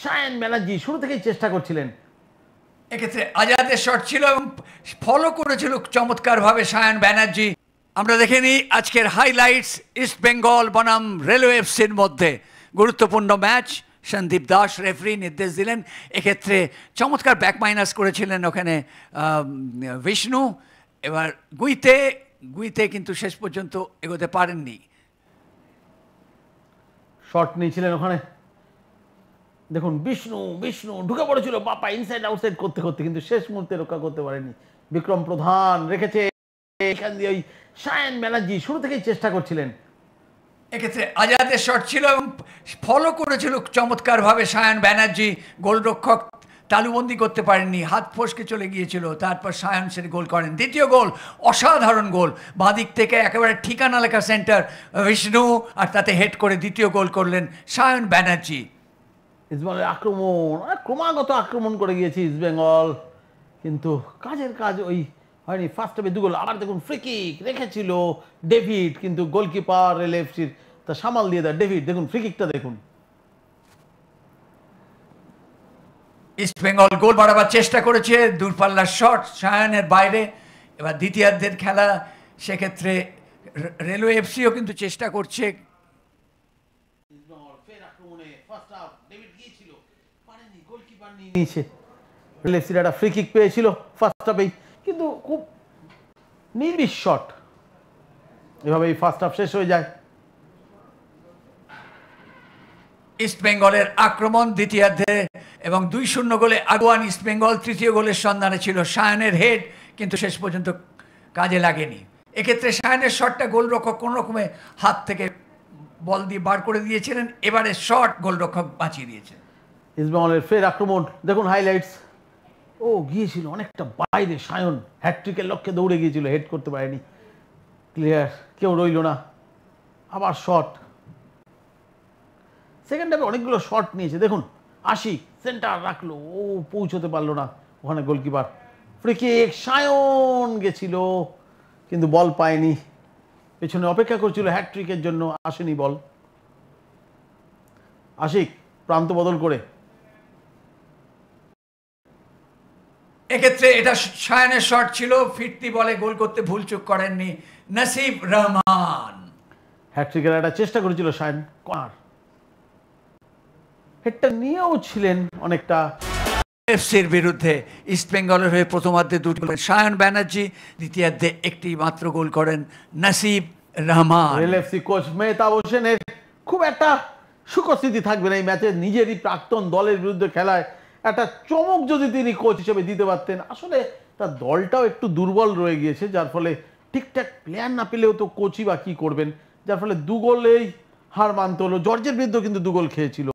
সায়ন ব্যানার্জি শুরু থেকেই চেষ্টা করছিলেন। এক্ষেত্রে আজাদের শট ছিল এবং ফলো করেছিল চমৎকারভাবে সায়ন ব্যানার্জি। আমরা দেখে নিই আজকের হাইলাইটস। ইস্ট বেঙ্গল বনাম রেলওয়ে এফসির মধ্যে গুরুত্বপূর্ণ ম্যাচ। সন্দীপ দাস রেফারি নির্দেশ দিলেন। এক্ষেত্রে চমৎকার ব্যাক মাইনাস করেছিলেন ওখানে বিষ্ণু। এবার গুইতে কিন্তু শেষ পর্যন্ত এগোতে পারেননি। শট নিয়েছিলেন ওখানে, দেখুন বিষ্ণু ঢুকে পড়েছিল বাপা ইনসাইড আউটসাইড করতে করতে, কিন্তু শেষ মুহূর্তে রক্ষা করতে পারেনি। বিক্রম প্রধান রেখেছে এখান দিয়ে। ওই সায়ন ব্যানার্জি শুরু থেকেই চেষ্টা করছিলেন। এক্ষেত্রে আজাদের শট ছিল এবং ফলো করেছিল চমৎকারভাবে সায়ন ব্যানার্জি। গোলরক্ষক তালুবন্দি করতে পারেননি, হাত ফসকে চলে গিয়েছিল। তারপর সায়ন সেটি গোল করেন। দ্বিতীয় গোল অসাধারণ গোল, বাঁদিক থেকে একেবারে ঠিকানা লেখা সেন্টার বিষ্ণু, আর তাতে হেড করে দ্বিতীয় গোল করলেন সায়ন ব্যানার্জি। ইস্টবেঙ্গলের আক্রমণ, ক্রমাগত আক্রমণ করে গিয়েছে ইস্টবেঙ্গল, কিন্তু কাজের কাজ ওই হয়নি। ফার্স্ট হাফে 2 গোল, আবার দেখুন ফ্রি কিক রেখেছিল ডেভিড, কিন্তু গোলকিপার এলএফসির তা সামাল দিয়ে দেয় ডেভিড। দেখুন ফ্রি কিকটা দেখুন। ইস্টবেঙ্গল গোল বাড়াবার চেষ্টা করেছে, দূরপাল্লার শট সায়নের বাইরে। এবার দ্বিতীয়ার্ধের খেলা, সেক্ষেত্রে রেলওয়ে এফসিও কিন্তু চেষ্টা করছে। একটা ফ্রি কিক পেয়েছিল ফার্স্ট হাফেই, কিন্তু খুব নির্বিষ শট। এভাবেই ফার্স্ট হাফ শেষ হয়ে যায়। ইস্টবেঙ্গলের আক্রমণ দ্বিতীয়ার্ধে এবং 2-0 গোলে আগুয়ান ইস্টবেঙ্গল। তৃতীয় গোলের সন্ধানে ছিল সায়নের হেড, কিন্তু শেষ পর্যন্ত কাজে লাগেনি। এক্ষেত্রে সায়নের শটটা গোলরক্ষক কোনো রকমে হাত থেকে বল দিয়ে বার করে দিয়েছিলেন। এবারে শট গোলরক্ষক বাঁচিয়ে দিয়েছেন। ইস্টবেঙ্গলের ফের আক্রমণ দেখুন হাইলাইটস। ও গিয়েছিল অনেকটা বাইরে, সায়ন হ্যাটট্রিকের লক্ষ্যে দৌড়ে গিয়েছিল, হেড করতে পারেনি। ক্লিয়ার, কেউ রইল না। আবার শট। সেকেন্ড হাফে অনেকগুলো শট নিয়েছে দেখুন। আশিক সেন্টার রাখলো, ও পৌঁছতে পারলো না ওখানে গোলকিপার। ফ্রি কিক, সায়ন গেছিল কিন্তু বল পায়নি। পেছনে অপেক্ষা করছিল হ্যাটট্রিকের জন্য, আসেনি বল। আশিক প্রান্ত বদল করে। এক্ষেত্রে এটা সায়নের শট ছিল, ফিরতি বলে গোল করতে ভুল চুক করেননি নাসিব রহমান। হ্যাটট্রিকের একটা চেষ্টা করেছিল সায়ন, কর্নার হেডটা নিয়েও ছিলেন অনেকটা। এফসির বিরুদ্ধে ইস্টবেঙ্গলের হয়ে প্রথমার্ধে 2 গোল সায়ন ব্যানার্জি, দ্বিতীয়ার্ধে একটি মাত্র গোল করেন নাসিব রহমান। এলএফসি কোচ মেহতাব হোসেনের খুব একটা সুখস্থিতি থাকবে না এই ম্যাচে। নিজেরই প্রাক্তন দলের বিরুদ্ধে খেলায় একটা চমক যদি তিনি কোচ হিসেবে দিতে পারতেন। আসলে তার দলটাও একটু দুর্বল রয়ে গিয়েছে, যার ফলে ঠিকঠাক প্লেয়ার না পেলেও তো কোচই বা কী করবেন, যার ফলে 2 গোলেই হার মানতে হলো। জর্জের বিরুদ্ধে কিন্তু 2 গোল খেয়েছিল।